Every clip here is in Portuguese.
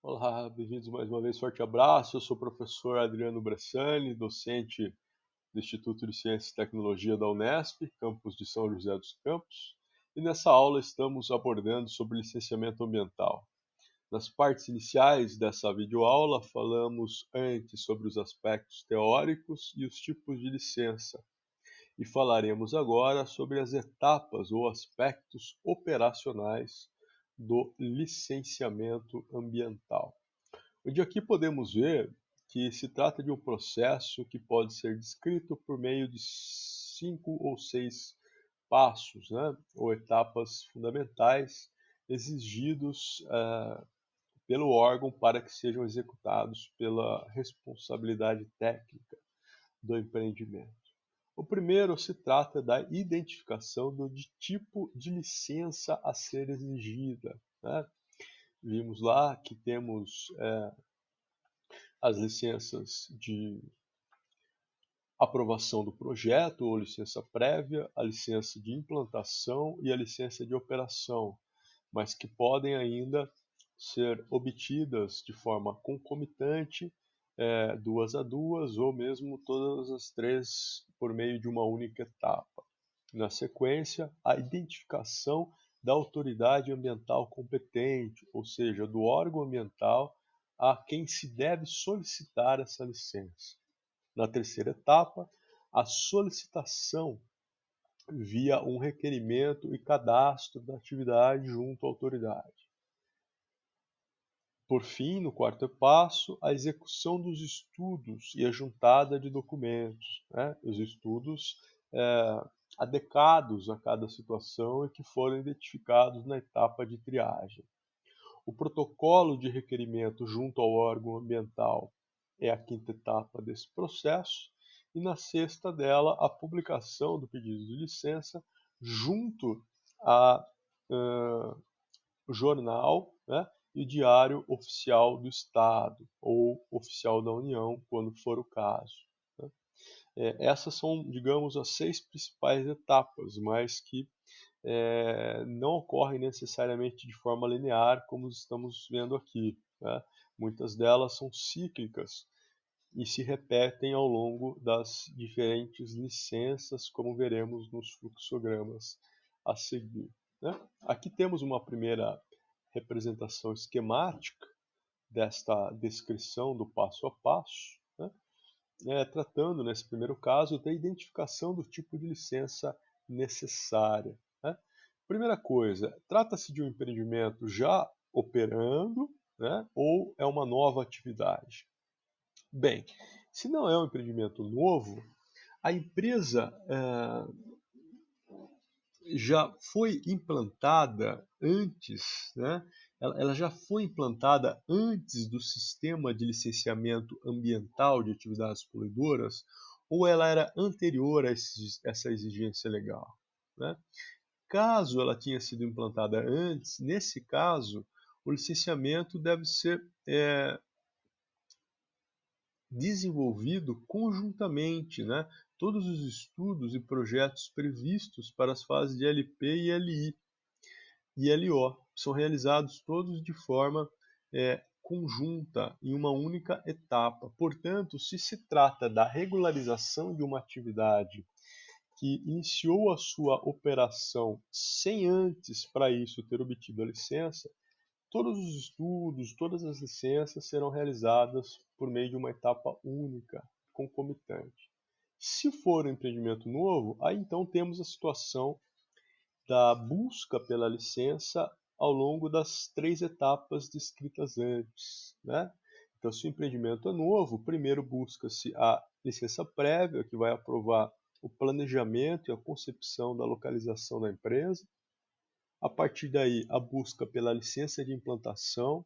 Olá, bem-vindos mais uma vez, forte abraço. Eu sou o professor Adriano Bressani, docente do Instituto de Ciência e Tecnologia da Unesp, campus de São José dos Campos, e nessa aula estamos abordando sobre licenciamento ambiental. Nas partes iniciais dessa videoaula, falamos antes sobre os aspectos teóricos e os tipos de licença, e falaremos agora sobre as etapas ou aspectos operacionais do licenciamento ambiental. Onde aqui podemos ver que se trata de um processo que pode ser descrito por meio de 5 ou 6 passos, né, ou etapas fundamentais exigidos pelo órgão para que sejam executados pela responsabilidade técnica do empreendimento. O primeiro se trata da identificação do tipo de licença a ser exigida, né? Vimos lá que temos as licenças de aprovação do projeto ou licença prévia, a licença de implantação e a licença de operação, mas que podem ainda ser obtidas de forma concomitante, duas a duas, ou mesmo todas as três por meio de uma única etapa. Na sequência, a identificação da autoridade ambiental competente, ou seja, do órgão ambiental a quem se deve solicitar essa licença. Na terceira etapa, a solicitação via um requerimento e cadastro da atividade junto à autoridade. Por fim, no quarto passo, a execução dos estudos e a juntada de documentos, né? Os estudos adequados a cada situação e que foram identificados na etapa de triagem. O protocolo de requerimento junto ao órgão ambiental é a quinta etapa desse processo, e na sexta dela, a publicação do pedido de licença junto ao jornal, né, e diário oficial do Estado ou oficial da União, quando for o caso. Né. Essas são, digamos, as 6 principais etapas, mas que não ocorrem necessariamente de forma linear, como estamos vendo aqui, né? Muitas delas são cíclicas e se repetem ao longo das diferentes licenças, como veremos nos fluxogramas a seguir, né? Aqui temos uma primeira representação esquemática desta descrição do passo a passo, né? Tratando, nesse primeiro caso, da identificação do tipo de licença necessária, né? Primeira coisa, trata-se de um empreendimento já operando, né, ou é uma nova atividade? Bem, se não é um empreendimento novo, a empresa já foi implantada antes, né? Ela já foi implantada antes do sistema de licenciamento ambiental de atividades poluidoras, ou ela era anterior a essa exigência legal, né? Caso ela tenha sido implantada antes, nesse caso, o licenciamento deve ser desenvolvido conjuntamente, né? Todos os estudos e projetos previstos para as fases de LP e LI e LO são realizados todos de forma conjunta, em uma única etapa. Portanto, se se trata da regularização de uma atividade que iniciou a sua operação sem antes, para isso, ter obtido a licença, todos os estudos, todas as licenças serão realizadas por meio de uma etapa única, concomitante. Se for um empreendimento novo, aí então temos a situação da busca pela licença ao longo das 3 etapas descritas antes, né? Então, se o empreendimento é novo, primeiro busca-se a licença prévia, que vai aprovar o planejamento e a concepção da localização da empresa. A partir daí, a busca pela licença de implantação,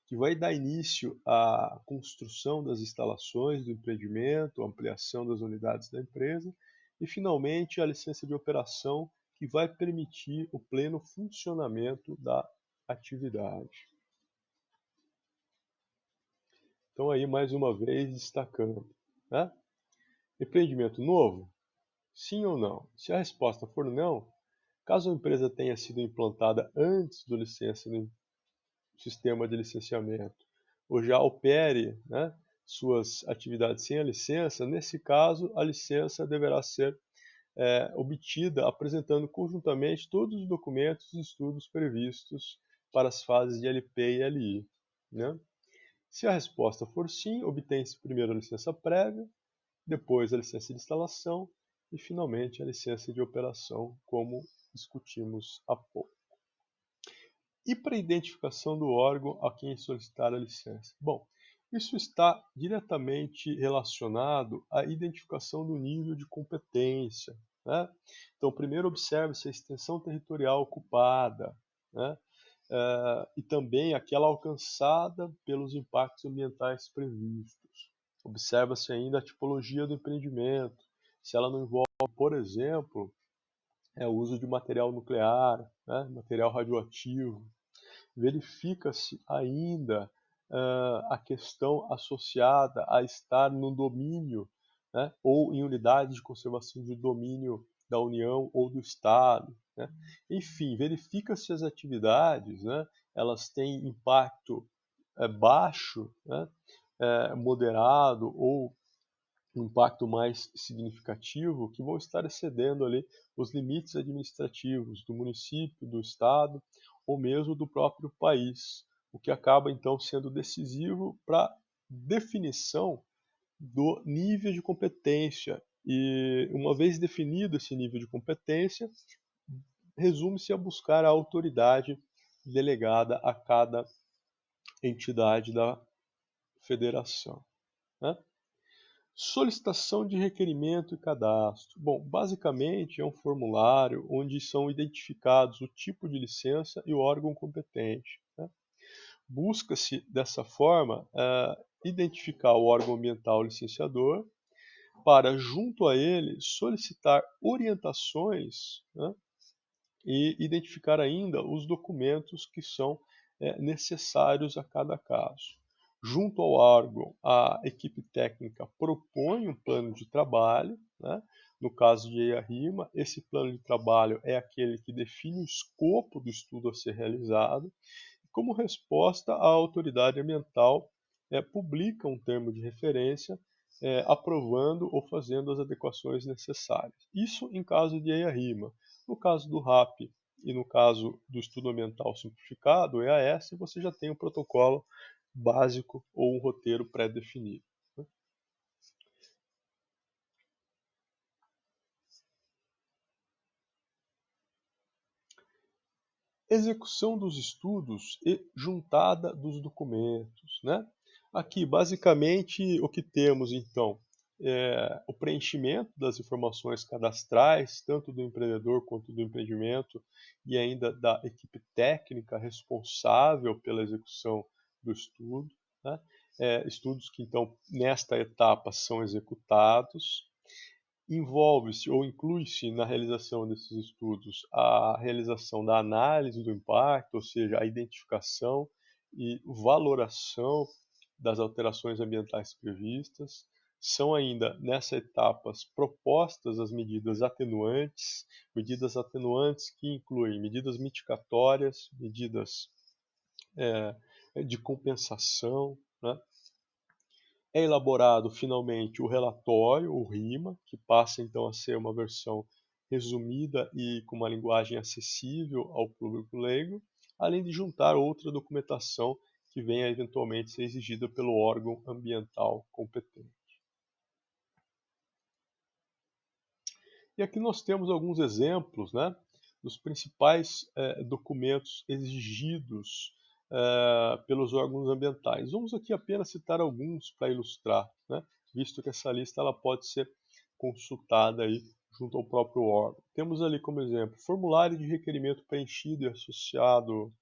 que vai dar início à construção das instalações do empreendimento, ampliação das unidades da empresa, e finalmente a licença de operação, que vai permitir o pleno funcionamento da atividade. Então aí mais uma vez destacando, né? Empreendimento novo? Sim ou não? Se a resposta for não, caso a empresa tenha sido implantada antes do sistema de licenciamento, ou já opere, né, suas atividades sem a licença, nesse caso, a licença deverá ser obtida apresentando conjuntamente todos os documentos e estudos previstos para as fases de LP e LI. Né? Se a resposta for sim, obtém-se primeiro a licença prévia, depois a licença de instalação e, finalmente, a licença de operação, como discutimos há pouco. E para a identificação do órgão a quem solicitar a licença? Bom, isso está diretamente relacionado à identificação do nível de competência. Né? Então, primeiro observe-se a extensão territorial ocupada, né? E também aquela alcançada pelos impactos ambientais previstos. Observa-se ainda a tipologia do empreendimento, se ela não envolve, por exemplo, o uso de material nuclear, né? Material radioativo. Verifica-se ainda a questão associada a estar no domínio, né, ou em unidades de conservação de domínio da União ou do Estado. Né? Enfim, verifica-se as atividades, né, elas têm impacto baixo, né, moderado ou um impacto mais significativo, que vão estar excedendo ali os limites administrativos do município, do estado ou mesmo do próprio país, o que acaba então sendo decisivo para definição do nível de competência. E uma vez definido esse nível de competência, resume-se a buscar a autoridade delegada a cada entidade da federação. Né? Solicitação de requerimento e cadastro. Bom, basicamente é um formulário onde são identificados o tipo de licença e o órgão competente. Né? Busca-se, dessa forma, identificar o órgão ambiental licenciador para, junto a ele, solicitar orientações, né, e identificar ainda os documentos que são necessários a cada caso. Junto ao órgão, a equipe técnica propõe um plano de trabalho, né? No caso de EIA-RIMA, esse plano de trabalho é aquele que define o escopo do estudo a ser realizado. Como resposta, a autoridade ambiental publica um termo de referência aprovando ou fazendo as adequações necessárias. Isso em caso de EIA-RIMA. No caso do RAP e no caso do Estudo Ambiental Simplificado, EAS, você já tem um protocolo básico ou um roteiro pré-definido. Né? Execução dos estudos e juntada dos documentos. Né? Aqui, basicamente, o que temos, então, é o preenchimento das informações cadastrais, tanto do empreendedor quanto do empreendimento, e ainda da equipe técnica responsável pela execução do estudo. Né? Estudos que, então, nesta etapa são executados. Envolve-se ou inclui-se na realização desses estudos a realização da análise do impacto, ou seja, a identificação e valoração das alterações ambientais previstas. São ainda nessa etapa propostas as medidas atenuantes que incluem medidas mitigatórias, medidas de compensação, né? É elaborado finalmente o relatório, o RIMA, que passa então a ser uma versão resumida e com uma linguagem acessível ao público leigo, além de juntar outra documentação que venha eventualmente ser exigida pelo órgão ambiental competente. E aqui nós temos alguns exemplos, né, dos principais documentos exigidos pelos órgãos ambientais. Vamos aqui apenas citar alguns para ilustrar, né, visto que essa lista ela pode ser consultada aí junto ao próprio órgão. Temos ali como exemplo formulário de requerimento preenchido e associado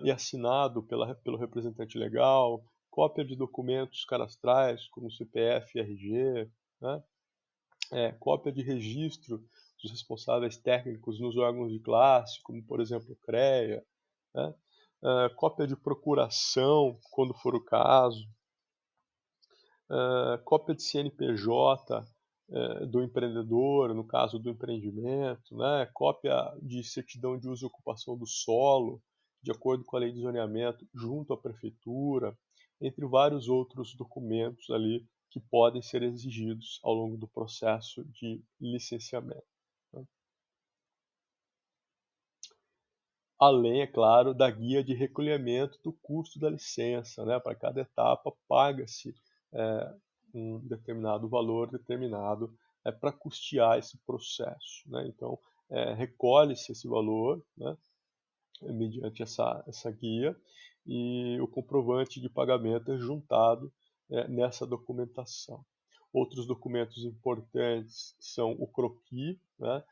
e assinado pelo representante legal, cópia de documentos cadastrais como CPF e RG, né? Cópia de registro dos responsáveis técnicos nos órgãos de classe, como por exemplo o CREA, né? Cópia de procuração, quando for o caso, cópia de CNPJ do empreendedor, no caso do empreendimento, né? Cópia de certidão de uso e ocupação do solo, de acordo com a lei de zoneamento, junto à prefeitura, entre vários outros documentos ali que podem ser exigidos ao longo do processo de licenciamento, né? Além, é claro, da guia de recolhimento do custo da licença, né? Para cada etapa paga-se um determinado valor determinado para custear esse processo, né? Então, recolhe-se esse valor, né? Mediante essa guia, e o comprovante de pagamento é juntado nessa documentação. Outros documentos importantes são o croquis, né,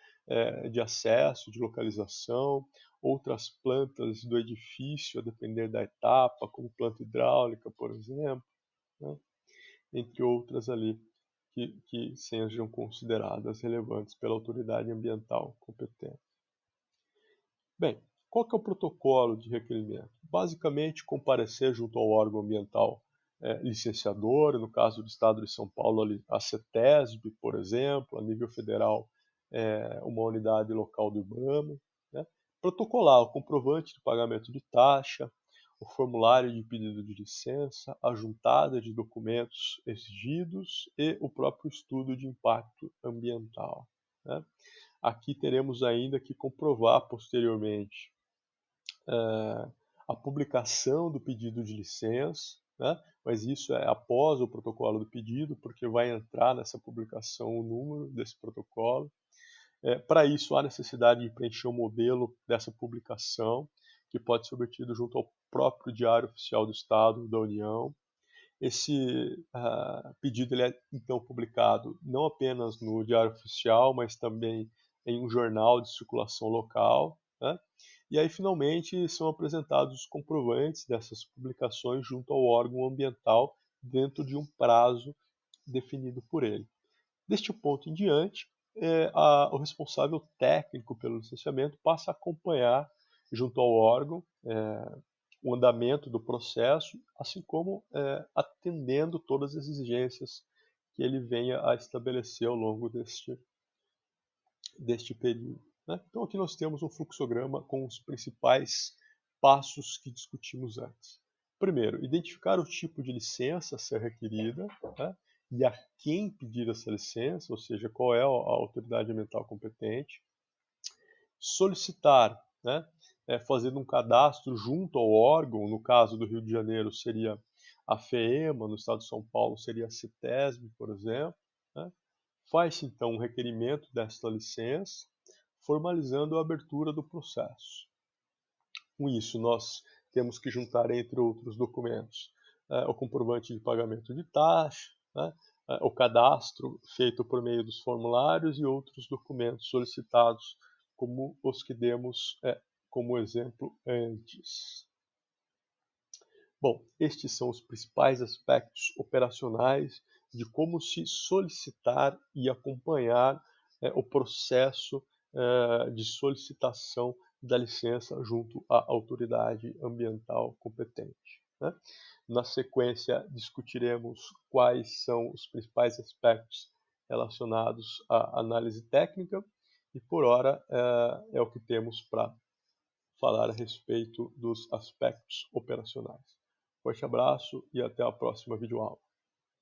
de acesso, de localização, outras plantas do edifício, a depender da etapa, como planta hidráulica, por exemplo, né, entre outras ali que sejam consideradas relevantes pela autoridade ambiental competente. Bem, qual que é o protocolo de requerimento? Basicamente, comparecer junto ao órgão ambiental licenciador, no caso do Estado de São Paulo, a CETESB, por exemplo, a nível federal, uma unidade local do IBAMA, né? Protocolar o comprovante de pagamento de taxa, o formulário de pedido de licença, a juntada de documentos exigidos e o próprio estudo de impacto ambiental, né? Aqui teremos ainda que comprovar posteriormente a publicação do pedido de licença, né? Mas isso é após o protocolo do pedido, porque vai entrar nessa publicação o número desse protocolo. Para isso, há necessidade de preencher o modelo dessa publicação, que pode ser obtido junto ao próprio Diário Oficial do Estado da União. Esse pedido ele é então publicado não apenas no Diário Oficial, mas também em um jornal de circulação local, né? E aí, finalmente, são apresentados os comprovantes dessas publicações junto ao órgão ambiental dentro de um prazo definido por ele. Deste ponto em diante, o responsável técnico pelo licenciamento passa a acompanhar junto ao órgão o andamento do processo, assim como atendendo todas as exigências que ele venha a estabelecer ao longo deste período, né? Então aqui nós temos um fluxograma com os principais passos que discutimos antes. Primeiro, identificar o tipo de licença a ser requerida, né? E a quem pedir essa licença, ou seja, qual é a autoridade ambiental competente. Solicitar, né, fazendo um cadastro junto ao órgão, no caso do Rio de Janeiro seria a FEEMA, no estado de São Paulo seria a CETESB, por exemplo, né? Faz-se então um requerimento desta licença, formalizando a abertura do processo. Com isso, nós temos que juntar, entre outros documentos, o comprovante de pagamento de taxa, né, o cadastro feito por meio dos formulários e outros documentos solicitados, como os que demos como exemplo antes. Bom, estes são os principais aspectos operacionais de como se solicitar e acompanhar o processo de solicitação da licença junto à autoridade ambiental competente, né? Na sequência, discutiremos quais são os principais aspectos relacionados à análise técnica e, por hora, é o que temos para falar a respeito dos aspectos operacionais. Forte abraço e até a próxima videoaula.